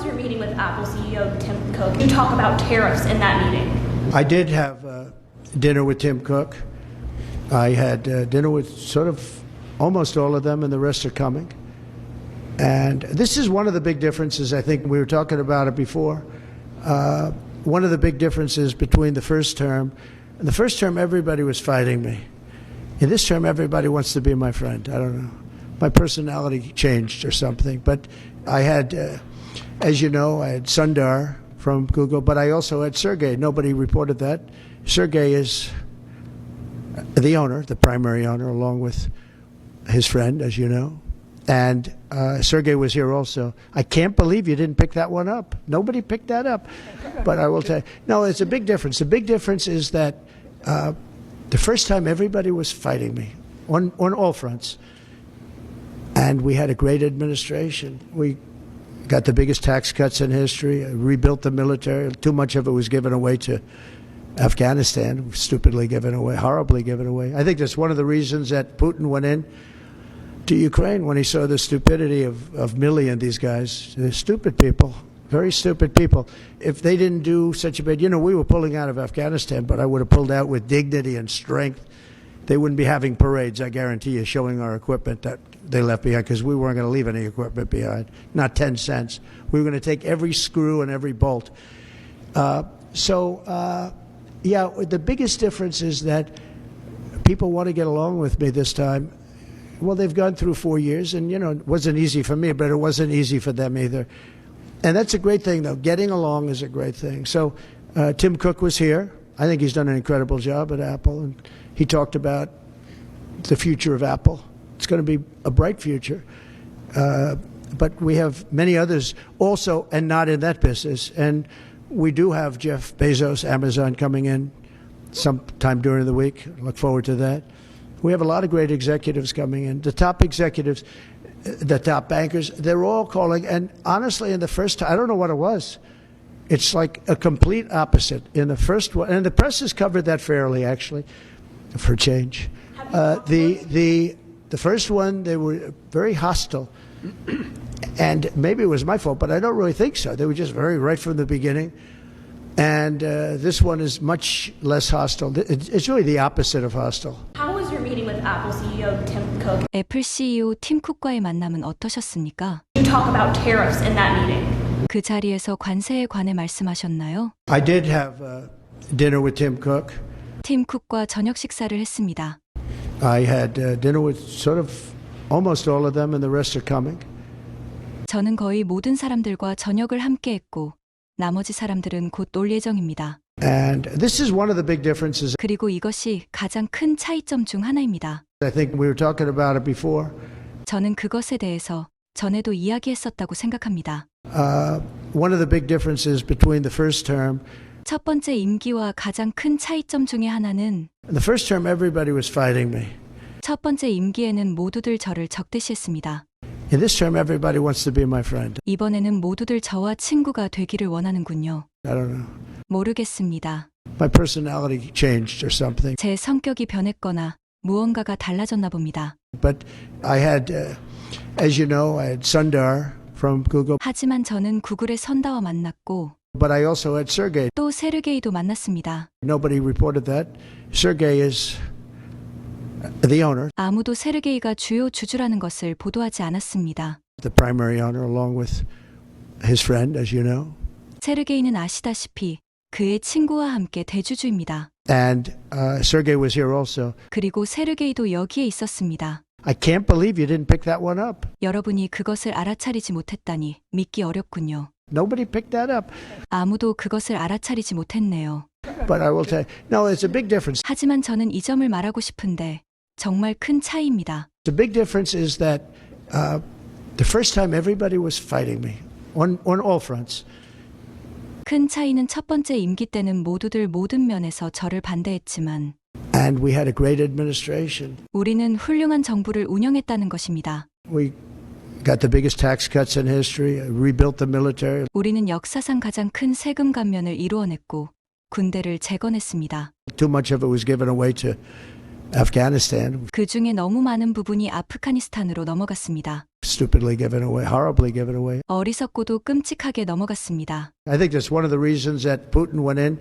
your meeting with Apple CEO Tim Cook? You talk about tariffs in that meeting. I did have dinner with Tim Cook. I had dinner with sort of almost all of them, and the rest are coming. And this is one of the big differences. I think we were talking about it before. One of the big differences between the first term. In the first term, everybody was fighting me. In this term, everybody wants to be my friend. I don't know. My personality changed or something. But I had, as you know, I had Sundar from Google, but I also had Sergey. Nobody reported that. Sergey is the owner, the primary owner, along with his friend, as you know. And Sergey was here also. I can't believe you didn't pick that one up. Nobody picked that up. But I will tell you, no, it's a big difference. The big difference is that the first time everybody was fighting me on all fronts. And we had a great administration. We got the biggest tax cuts in history, rebuilt the military. Too much of it was given away to Afghanistan, stupidly given away, horribly given away. I think that's one of the reasons that Putin went in to Ukraine when he saw the stupidity of Milley and these guys. They're stupid people, very stupid people. If they didn't do such a bad, we were pulling out of Afghanistan, but I would have pulled out with dignity and strength. They wouldn't be having parades, I guarantee you, showing our equipment that they left behind, because we weren't going to leave any equipment behind, not 10 cents. We were going to take every screw and every bolt. Yeah, the biggest difference is that people want to get along with me this time. Well, they've gone through 4 years, and, it wasn't easy for me, but it wasn't easy for them either. And that's a great thing, though. Getting along is a great thing. So Tim Cook was here. I think he's done an incredible job at Apple, and he talked about the future of Apple. It's going to be a bright future. But we have many others also, and not in that business. And we do have Jeff Bezos, Amazon, coming in sometime during the week. Look forward to that. We have a lot of great executives coming in. The top executives, the top bankers, they're all calling. And honestly, in the first time, I don't know what it was. It's like a complete opposite. In the first one, and the press has covered that fairly, actually, for change. The first one, they were very hostile. And maybe it was my fault, but I don't really think so. They were just right from the beginning. And this one is much less hostile. It's really the opposite of hostile. How was your meeting with Apple CEO Tim Cook? 애플 CEO 팀 쿡과의 만남은 어떠셨습니까? You talk about tariffs in that meeting. 그 자리에서 관세에 관해 말씀하셨나요? I did have dinner with Tim Cook. 팀 쿡과 저녁 식사를 했습니다. I had dinner with sort of almost all of them, and the rest are coming. 저는 거의 모든 사람들과 저녁을 함께 했고 나머지 사람들은 곧 올 예정입니다. And this is one of the big differences. 그리고 이것이 가장 큰 차이점 중 하나입니다. I think we were talking about it before. 저는 그것에 대해서 전에도 이야기했었다고 생각합니다. One of the big differences between the first term. 첫 번째 임기와 가장 큰 차이점 중에 하나는 In the first term, everybody was fighting me. 첫 번째 임기에는 모두들 저를 적대시했습니다. In this term, everybody wants to be my friend. 이번에는 모두들 저와 친구가 되기를 원하는군요. I don't know. 모르겠습니다. My personality changed or something. 제 성격이 변했거나 무언가가 달라졌나 봅니다. But I had, as you know, I had Sundar from Google. 하지만 저는 구글의 선다와 만났고 But I also had Sergey. 또 세르게이도 만났습니다. Nobody reported that. Sergey is the owner, 아무도 세르게이가 주요 주주라는 것을 보도하지 않았습니다. the primary owner, along with his friend, as you know. 세르게이는 아시다시피 그의 친구와 함께 대주주입니다. And Sergey was here also. 그리고 세르게이도 여기에 있었습니다. I can't believe you didn't pick that one up. 여러분이 그것을 알아차리지 못했다니 믿기 어렵군요. Nobody picked that up. 아무도 그것을 알아차리지 못했네요. But I will tell you, no, it's a big difference. 하지만 저는 이 점을 말하고 싶은데 정말 큰 차이입니다. The big difference is that the first time everybody was fighting me on all fronts. 큰 차이는 첫 번째 임기 때는 모두들 모든 면에서 저를 반대했지만 And we had a great administration. 우리는 훌륭한 정부를 운영했다는 것입니다. We got the biggest tax cuts in history, rebuilt the military. 우리는 역사상 가장 큰 세금 감면을 이루어냈고 군대를 재건했습니다. Too much of it was given away to Afghanistan. 그 중에 너무 많은 부분이 아프가니스탄으로 넘어갔습니다. stupidly given away, horribly given away. 어리석고도 끔찍하게 넘어갔습니다. I think that's one of the reasons that Putin went in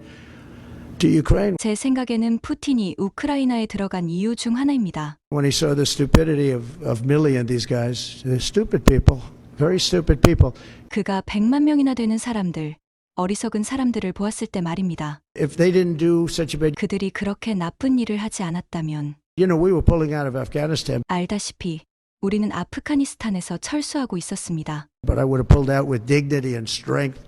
to Ukraine 제 생각에는 푸틴이 우크라이나에 들어간 이유 중 하나입니다. when he saw the stupidity of Milley and these guys. They're stupid people, very stupid people. 그가 100만 명이나 되는 사람들, 어리석은 사람들을 보았을 때 말입니다. If they didn't do such a bad, 그들이 그렇게 나쁜 일을 하지 않았다면 we were pulling out of Afghanistan, 알다시피 우리는 아프가니스탄에서 철수하고 있었습니다. but I would have pulled out with dignity and strength.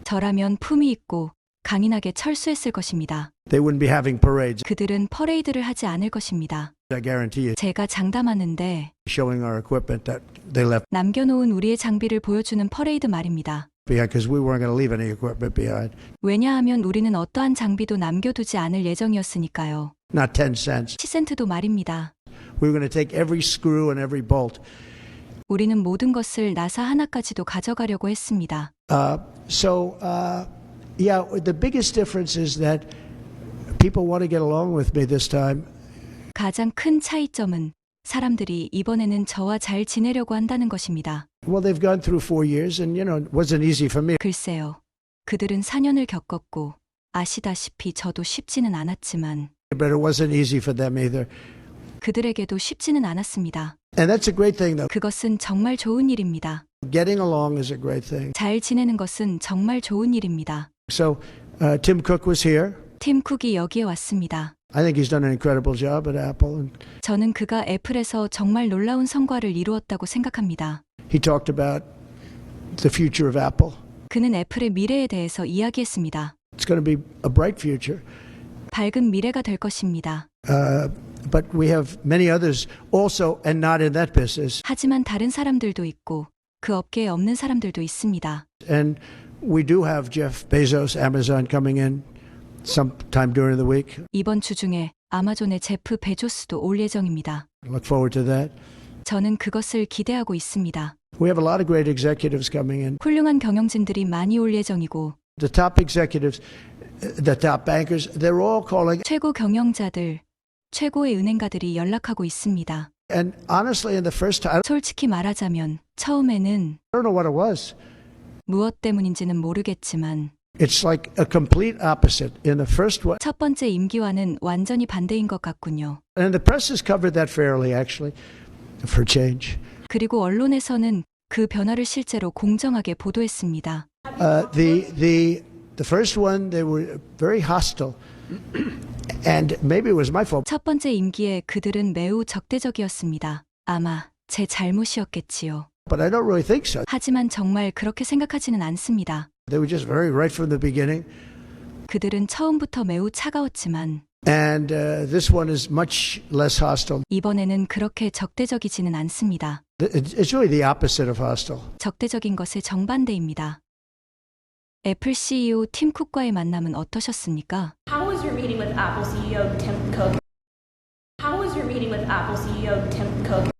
저라면 품위 있고 강인하게 철수했을 것입니다. They wouldn't be having parades. 그들은 퍼레이드를 하지 않을 것입니다. I guarantee you, 제가 장담하는데 showing our equipment that they left 남겨놓은 우리의 장비를 보여주는 퍼레이드 말입니다. behind because we weren't going to leave any equipment behind. 왜냐하면 우리는 어떠한 장비도 남겨두지 않을 예정이었으니까요. Not 10 cents. 10센트도 말입니다. We were going to take every screw and every bolt. 우리는 모든 것을 나사 하나까지도 가져가려고 했습니다. Yeah, the biggest difference is that people want to get along with me this time. 가장 큰 차이점은 사람들이 이번에는 저와 잘 지내려고 한다는 것입니다. Well, they've gone through 4 years and, it wasn't easy for me. 글쎄요. 그들은 4년을 겪었고 아시다시피 저도 쉽지는 않았지만 But it wasn't easy for them either. 그들에게도 쉽지는 않았습니다. And that's a great thing, though. 그것은 정말 좋은 일입니다. Getting along is a great thing. 잘 지내는 것은 정말 좋은 일입니다. So, Tim Cook was here. 팀 쿡이 여기에 왔습니다. I think he's done an incredible job at Apple. And 저는 그가 애플에서 정말 놀라운 성과를 이루었다고 생각합니다. he talked about the future of Apple. 그는 애플의 미래에 대해서 이야기했습니다. It's going to be a bright future. 밝은 미래가 될 것입니다. But we have many others also and not in that business. 하지만 다른 사람들도 있고 그 업계에 없는 사람들도 있습니다. And we do have Jeff Bezos, Amazon coming in sometime during the week. 이번 주 중에 아마존의 제프 베조스도 올 예정입니다. Look forward to that. 저는 그것을 기대하고 있습니다. We have a lot of great executives coming in. 훌륭한 경영진들이 많이 올 예정이고 The top executives, the top bankers, they're all calling. 최고 경영자들, 최고의 은행가들이 연락하고 있습니다. And honestly, in the first time, 솔직히 말하자면 처음에는 I don't know what it was. 무엇 때문인지는 모르겠지만 It's like a complete opposite. In the first one, 첫 번째 임기와는 완전히 반대인 것 같군요. and the press has covered that fairly, actually, for change. 그리고 언론에서는 그 변화를 실제로 공정하게 보도했습니다. The first one, they were very hostile, and maybe it was my fault. 첫 번째 임기에 그들은 매우 적대적이었습니다. 아마 제 잘못이었겠지요. But I don't really think so. 하지만 정말 그렇게 생각하지는 않습니다. They were just very right from the beginning. 그들은 처음부터 매우 차가웠지만 And this one is much less hostile. 이번에는 그렇게 적대적이지는 않습니다. It's really the opposite of hostile. 적대적인 것의 정반대입니다. 애플 CEO 팀 쿡과의 만남은 어떠셨습니까? How was your meeting with Apple CEO Tim Cook? How was your meeting with Apple CEO Tim Cook?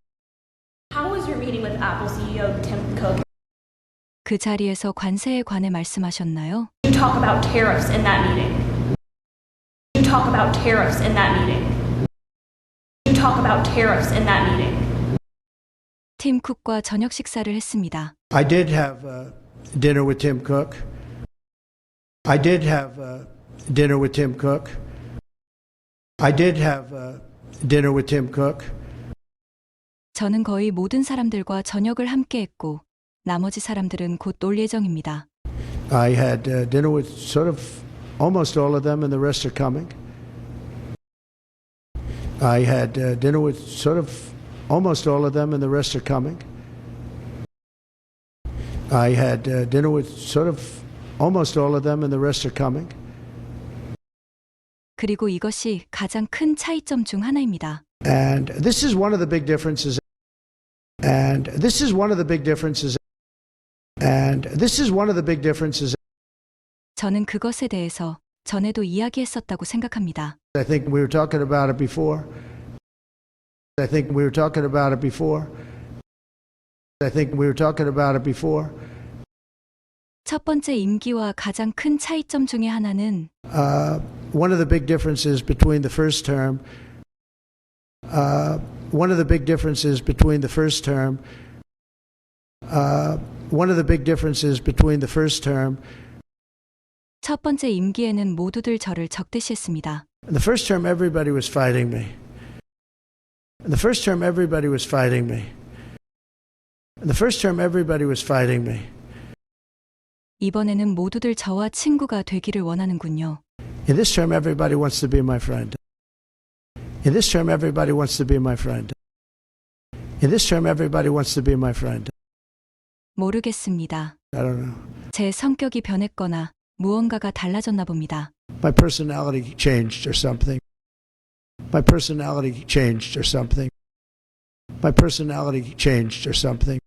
How was your meeting with Apple CEO Tim Cook? 그 자리에서 관세에 관해 말씀하셨나요? You talk about tariffs in that meeting. You talk about tariffs in that meeting. You talk about tariffs in that meeting. 팀 쿡과 저녁 식사를 했습니다. I did have dinner with Tim Cook. I did have dinner with Tim Cook. I did have dinner with Tim Cook. 저는 거의 모든 사람들과 저녁을 함께 했고 나머지 사람들은 곧 올 예정입니다. I had dinner with sort of almost all of them, and the rest are coming. I had dinner with sort of almost all of them, and the rest are coming. I had dinner with sort of almost all of them, and the rest are coming. 그리고 이것이 가장 큰 차이점 중 하나입니다. And this is one of the big differences. And this is one of the big differences. And this is one of the big differences. 저는 그것에 대해서 전에도 이야기했었다고 생각합니다. I think we were talking about it before. I think we were talking about it before. I think we were talking about it before. 첫 번째 임기와 가장 큰 차이점 중에 하나는 One of the big differences between the first term. One of the big differences between the first term One of the big differences between the first term, 첫 번째 임기에는 모두들 저를 적대시했습니다. in the first term, everybody was fighting me. In the first term, everybody was fighting me. In the first term, everybody was fighting me. 이번에는 모두들 저와 친구가 되기를 원하는군요. In this term, everybody wants to be my friend. In this term, everybody wants to be my friend. In this term, everybody wants to be my friend. 모르겠습니다. I don't know. 제 성격이 변했거나 무언가가 달라졌나 봅니다. My personality changed or something. My personality changed or something. My personality changed or something.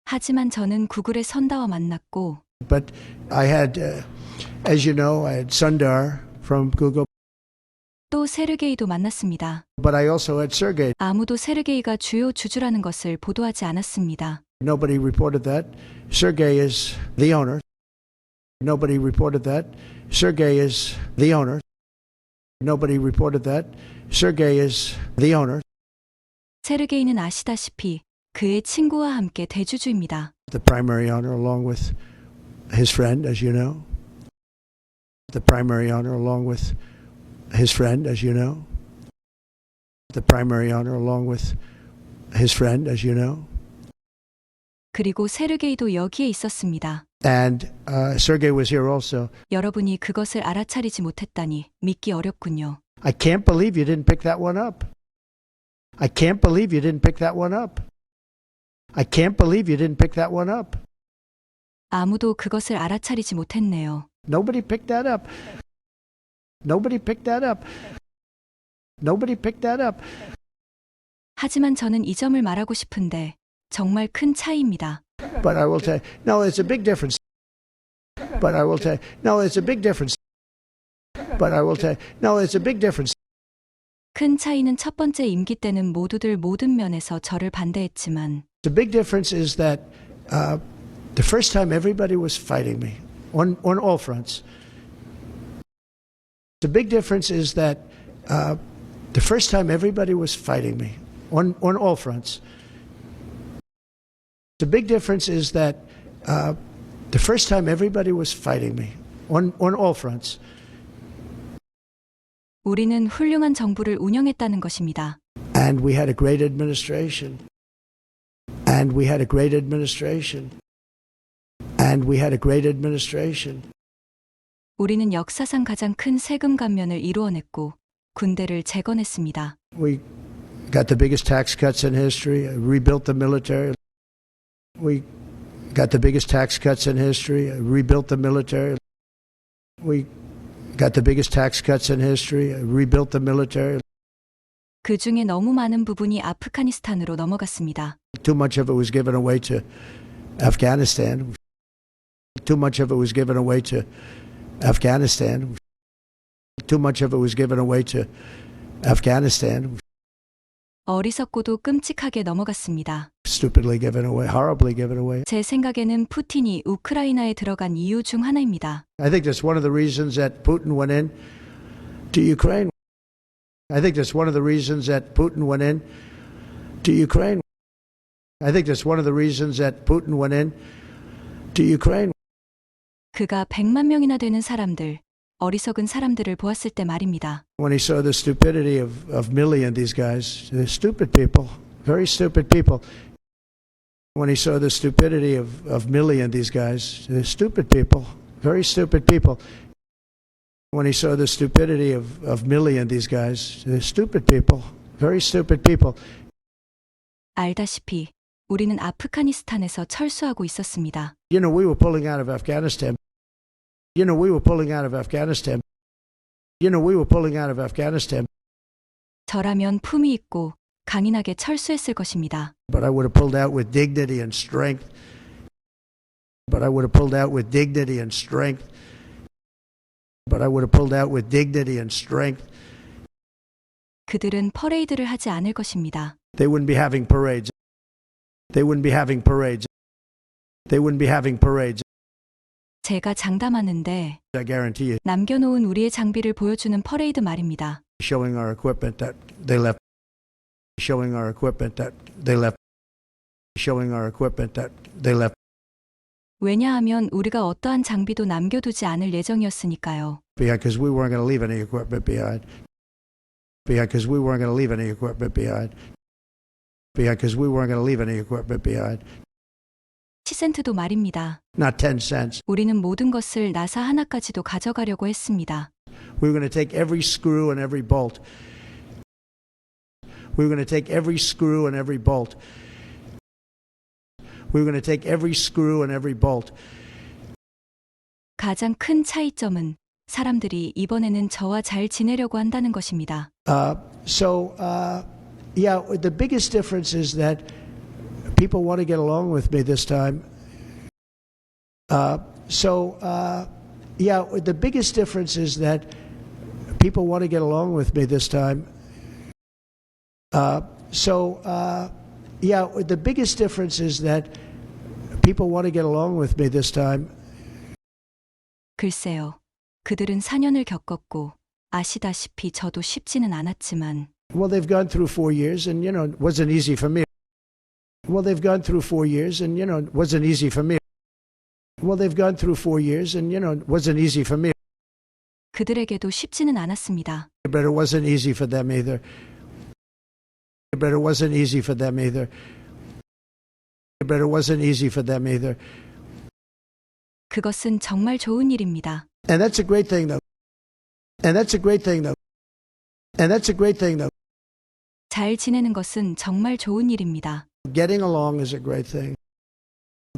하지만 저는 구글의 선다와 만났고 But I had, as you know, I had Sundar from Google, 또 세르게이도 만났습니다. but I also had Sergey. 아무도 세르게이가 주요 주주라는 것을 보도하지 않았습니다. Nobody reported that. Sergey is the owner. Nobody reported that. Sergey is the owner. Nobody reported that. Sergey is the owner. 세르게이는 아시다시피 그의 친구와 함께 대주주입니다. The primary owner, along with his friend, as you know. The primary owner, along with his friend, as you know. The primary owner, along with his friend, as you know. 그리고 세르게이도 여기에 있었습니다. And Sergey was here also. 여러분이 그것을 알아차리지 못했다니 믿기 어렵군요. I can't believe you didn't pick that one up. I can't believe you didn't pick that one up. I can't believe you didn't pick that one up. 아무도 그것을 알아차리지 못했네요. Nobody picked that up. Nobody picked that up. Nobody picked that up. 하지만 저는 이 점을 말하고 싶은데 정말 큰 차이입니다. But I will tell you, no, it's a big difference. But I will tell you, no, it's a big difference. But I will tell you, no, it's a big difference. 큰 차이는 첫 번째 임기 때는 모두들 모든 면에서 저를 반대했지만 The big difference is that the first time everybody was fighting me on all fronts. The big difference is that the first time everybody was fighting me on all fronts. The big difference is that the first time everybody was fighting me on all fronts. 우리는 훌륭한 정부를 운영했다는 것입니다. And we had a great administration. And we had a great administration. And we had a great administration. 우리는 역사상 가장 큰 세금 감면을 이루어냈고 군대를 재건했습니다. We got the biggest tax cuts in history, rebuilt the military. We got the biggest tax cuts in history, rebuilt the military. We got the biggest tax cuts in history, rebuilt the military. 그 중에 너무 많은 부분이 아프가니스탄으로 넘어갔습니다. Too much of it was given away to Afghanistan. Too much of it was given away to Afghanistan. Too much of it was given away to Afghanistan. 어리석고도 끔찍하게 넘어갔습니다. Stupidly given away, horribly given away. 제 생각에는 푸틴이 우크라이나에 들어간 이유 중 하나입니다. I think that's one of the reasons that Putin went in to Ukraine. I think that's one of the reasons that Putin went in to Ukraine. I think that's one of the reasons that Putin went in to Ukraine. 그가 100만 명이나 되는 사람들, 어리석은 사람들을 보았을 때 말입니다. When he saw the stupidity of Milley and these guys, they're stupid people, very stupid people. When he saw the stupidity of Milley and these guys, they're stupid people, very stupid people. When he saw the stupidity of Milley and these guys, they're stupid people, very stupid people. 알다시피 우리는 아프가니스탄에서 철수하고 있었습니다. You know, we were pulling out of Afghanistan. You know, we were pulling out of Afghanistan. You know, we were pulling out of Afghanistan. 저라면 품위 있고 강인하게 철수했을 것입니다. But I would have pulled out with dignity and strength. But I would have pulled out with dignity and strength. But I would have pulled out with dignity and strength. 그들은 퍼레이드를 하지 않을 것입니다. They wouldn't be having parades. They wouldn't be having parades. They wouldn't be having parades. 제가 장담하는데 I guarantee you, 남겨놓은 우리의 장비를 보여주는 퍼레이드 말입니다. showing our equipment that they left. Showing our equipment that they left. showing our equipment that they left 왜냐하면 우리가 어떠한 장비도 남겨두지 않을 예정이었으니까요. behind because we weren't going to leave any equipment behind. Behind because we weren't going to leave any equipment behind. Behind because we weren't going to leave any equipment behind. 10센트도 말입니다. Not 10 cents. 우리는 모든 것을 나사 하나까지도 가져가려고 했습니다. We were going to take every screw and every bolt. We were going to take every screw and every bolt. We were going to take every screw and every bolt. 가장 큰 차이점은 사람들이 이번에는 저와 잘 지내려고 한다는 것입니다. Yeah, the biggest difference is that people want to get along with me this time. Yeah, the biggest difference is that people want to get along with me this time. Yeah, the biggest difference is that people want to get along with me this time. 글쎄요. 그들은 4년을 겪었고 아시다시피 저도 쉽지는 않았지만 Well, they've gone through 4 years and, it wasn't easy for me. Well, they've gone through 4 years and, it wasn't easy for me. Well, they've gone through 4 years and, it wasn't easy for me. 그들에게도 쉽지는 않았습니다. But it wasn't easy for them either. But it wasn't easy for them either. But it wasn't easy for them either. 그것은 정말 좋은 일입니다. And that's a great thing, though. And that's a great thing, though. And that's a great thing, though. 잘 지내는 것은 정말 좋은 일입니다. Getting along is a great thing.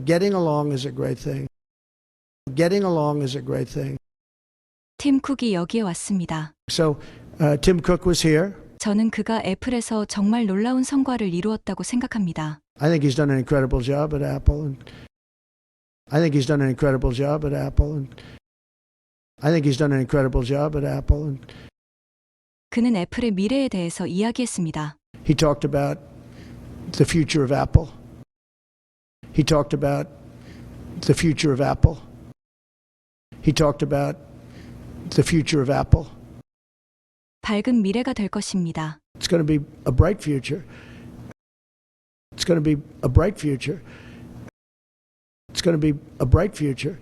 Getting along is a great thing. Getting along is a great thing. 팀 쿡이 여기에 왔습니다. So, Tim Cook was here. 저는 그가 애플에서 정말 놀라운 성과를 이루었다고 생각합니다. I think he's done an incredible job at Apple. And I think he's done an incredible job at Apple. And I think he's done an incredible job at Apple. And 그는 애플의 미래에 대해서 이야기했습니다. he talked about the future of Apple. He talked about the future of Apple. He talked about the future of Apple. 밝은 미래가 될 것입니다. It's going to be a bright future. It's going to be a bright future. It's going to be a bright future.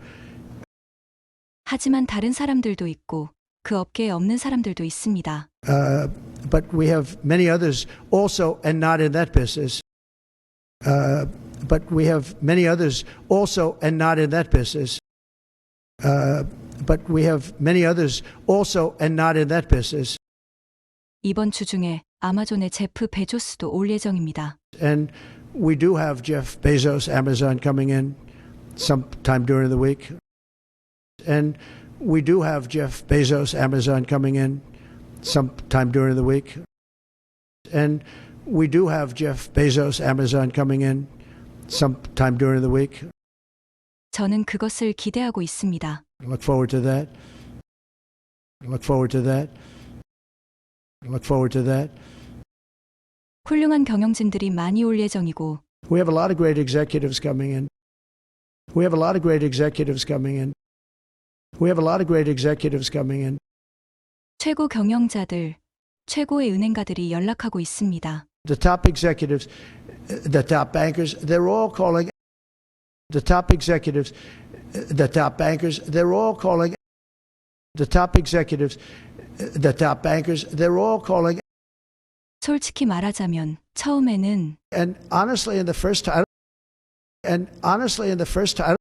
하지만 다른 사람들도 있고 그 업계에 없는 사람들도 있습니다. But we have many others also and not in that business. But we have many others also and not in that business. But we have many others also and not in that business. 이번 주 중에 아마존의 제프 베조스도 올 예정입니다. And we do have Jeff Bezos, Amazon, coming in sometime during the week. And we do have Jeff Bezos, Amazon, coming in sometime during the week. And we do have Jeff Bezos, Amazon, coming in sometime during the week. 저는 그것을 기대하고 있습니다. I look forward to that. I look forward to that. I look forward to that. 훌륭한 경영진들이 많이 올 예정이고 We have a lot of great executives coming in. We have a lot of great executives coming in. We have a lot of great executives coming in. 최고 경영자들, 최고의 은행가들이 연락하고 있습니다. The top executives, the top bankers, they're all calling. The top executives, the top bankers, they're all calling. The top executives, the top bankers, they're all calling. 솔직히 말하자면 처음에는 And honestly, in the first time, and honestly, in the first time,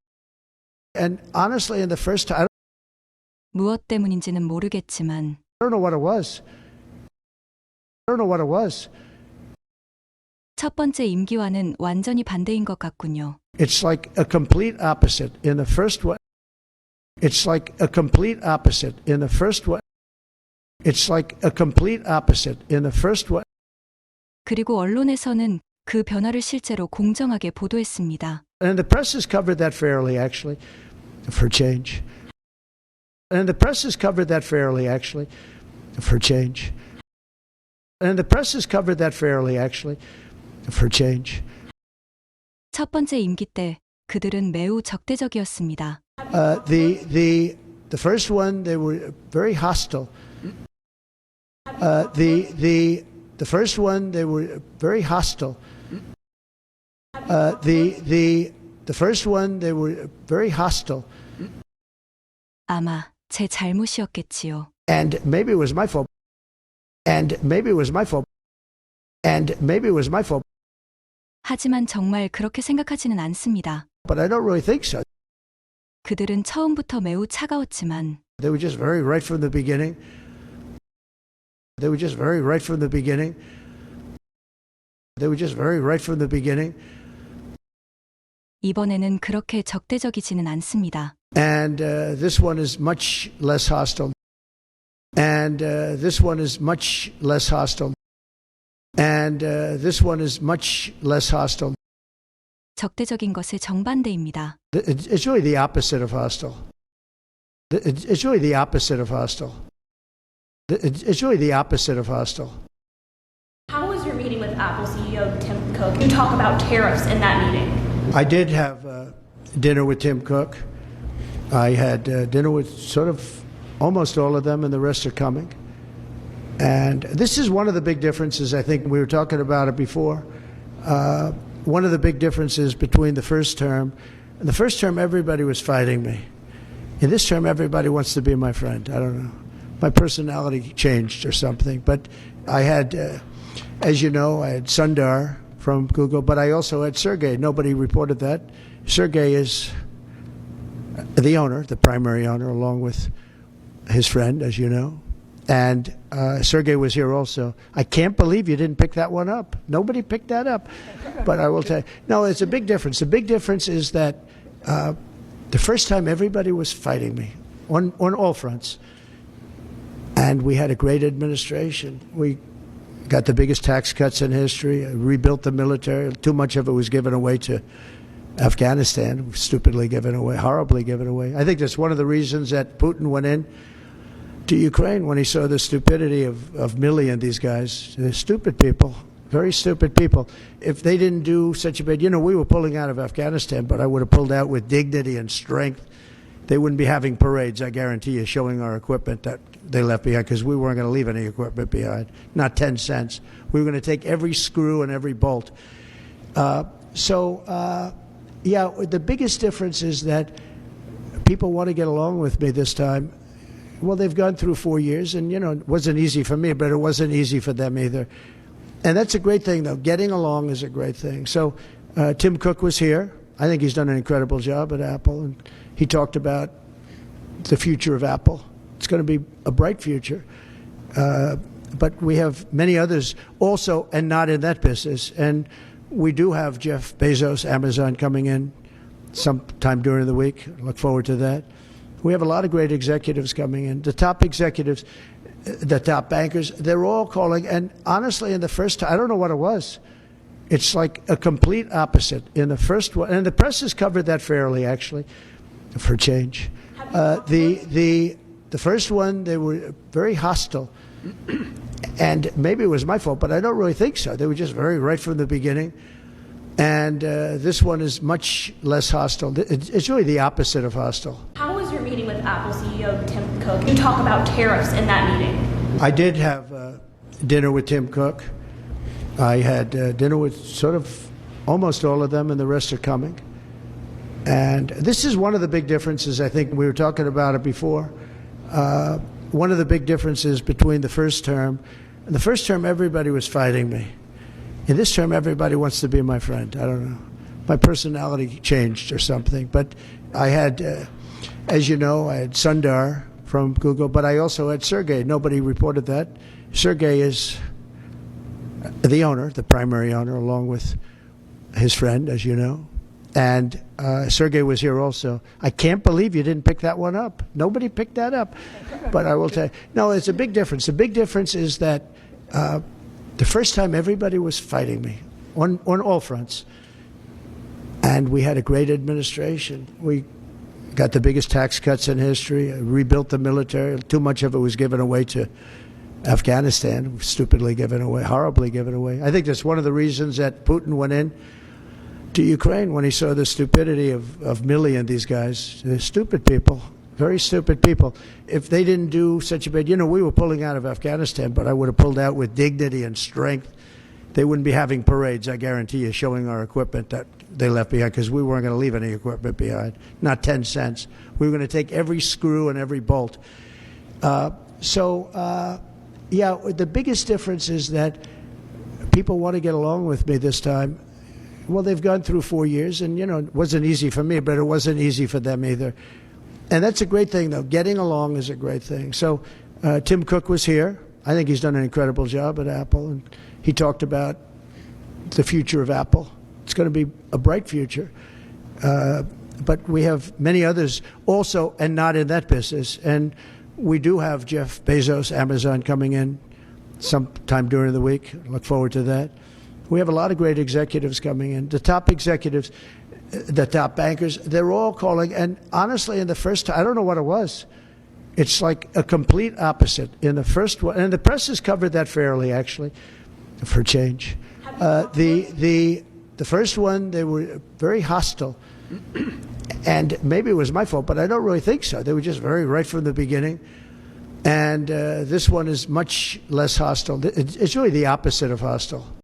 and honestly, in the first time, 무엇 때문인지는 모르겠지만 I don't know what it was. I don't know what it was. 첫 번째 임기와는 완전히 반대인 것 같군요. It's like a complete opposite. In the first one, it's like a complete opposite. In the first one, it's like a complete opposite. In the first one. 그리고 언론에서는 그 변화를 실제로 공정하게 보도했습니다. And the press has covered that fairly, actually, for change. And the press has covered that fairly, actually, for change. And the press has covered that fairly, actually, for change. 첫 번째 임기 때 그들은 매우 적대적이었습니다. The first one, they were very hostile. The first one, they were very hostile. The first one, they were very hostile, 아마 제 잘못이었겠지요. and maybe it was my fault, and maybe it was my fault, and maybe it was my fault, 하지만 정말 그렇게 생각하지는 않습니다. but I don't really think so. 그들은 처음부터 매우 차가웠지만 They were just very right from the beginning. They were just very right from the beginning. They were just very right from the beginning. 이번에는 그렇게 적대적이지는 않습니다. And this one is much less hostile. And this one is much less hostile. And this one is much less hostile. 적대적인 것의 정반대입니다. It's really the opposite of hostile. It's really the opposite of hostile. It's really the opposite of hostile. How was your meeting with Apple CEO Tim Cook? You talk about tariffs in that meeting. I did have dinner with Tim Cook. I had dinner with sort of almost all of them, and the rest are coming. And this is one of the big differences, I think. We were talking about it before. One of the big differences between the first term. In the first term, everybody was fighting me. In this term, everybody wants to be my friend. I don't know. My personality changed or something. But I had, as you know, I had Sundar from Google, but I also had Sergey. Nobody reported that. Sergey is the owner, the primary owner, along with his friend, as you know. And Sergey was here also. I can't believe you didn't pick that one up. Nobody picked that up. But I will tell you, no, it's a big difference. The big difference is that the first time everybody was fighting me on all fronts. And we had a great administration. We got the biggest tax cuts in history, rebuilt the military. Too much of it was given away to Afghanistan, stupidly given away, horribly given away. I think that's one of the reasons that Putin went in to Ukraine when he saw the stupidity of Milley and these guys. They're stupid people, very stupid people. If they didn't do such a bad, we were pulling out of Afghanistan, but I would have pulled out with dignity and strength. They wouldn't be having parades, I guarantee you, showing our equipment that they left behind, because we weren't going to leave any equipment behind, not 10 cents. We were going to take every screw and every bolt. Yeah, the biggest difference is that people want to get along with me this time. Well, they've gone through 4 years, and, it wasn't easy for me, but it wasn't easy for them either. And that's a great thing, though. Getting along is a great thing. So Tim Cook was here. I think he's done an incredible job at Apple, and he talked about the future of Apple. It's going to be a bright future. But we have many others also, and not in that business. And we do have Jeff Bezos, Amazon, coming in sometime during the week. Look forward to that. We have a lot of great executives coming in. The top executives, the top bankers, they're all calling. And honestly, in the first time, I don't know what it was. It's like a complete opposite. In the first one, and the press has covered that fairly, actually, for change. The first one, they were very hostile. And maybe it was my fault, but I don't really think so. They were just very right from the beginning. And this one is much less hostile. It's really the opposite of hostile. How was your meeting with Apple CEO Tim Cook? You talk about tariffs in that meeting. I did have dinner with Tim Cook. I had dinner with sort of almost all of them, and the rest are coming. And this is one of the big differences, I think. We were talking about it before. One of the big differences between the first term. In the first term, everybody was fighting me. In this term, everybody wants to be my friend. I don't know. My personality changed or something. But I had, as you know, I had Sundar from Google, but I also had Sergey. Nobody reported that. Sergey is the owner, the primary owner, along with his friend, as you know. And Sergey was here also. I can't believe you didn't pick that one up. Nobody picked that up. But I will tell you, no, it's a big difference. The big difference is that the first time everybody was fighting me on all fronts. And we had a great administration. We got the biggest tax cuts in history, rebuilt the military. Too much of it was given away to Afghanistan, stupidly given away, horribly given away. I think that's one of the reasons that Putin went in to Ukraine when he saw the stupidity of Milley and these guys. They're stupid people, very stupid people. If they didn't do such a bad, we were pulling out of Afghanistan, but I would have pulled out with dignity and strength. they wouldn't be having parades, I guarantee you, showing our equipment that they left behind, because we weren't going to leave any equipment behind, not 10 cents. We were going to take every screw and every bolt. Yeah, the biggest difference is that people want to get along with me this time. Well, they've gone through 4 years, and, it wasn't easy for me, but it wasn't easy for them either. And that's a great thing, though. Getting along is a great thing. So Tim Cook was here. I think he's done an incredible job at Apple, and he talked about the future of Apple. It's going to be a bright future. But we have many others also, and not in that business. And we do have Jeff Bezos, Amazon, coming in sometime during the week. Look forward to that. We have a lot of great executives coming in. The top executives, the top bankers, they're all calling. And honestly, in the first time, I don't know what it was. It's like a complete opposite. In the first one, and the press has covered that fairly, actually, for change. The first one, they were very hostile. And maybe it was my fault, but I don't really think so. They were just very right from the beginning. And this one is much less hostile. It's really the opposite of hostile.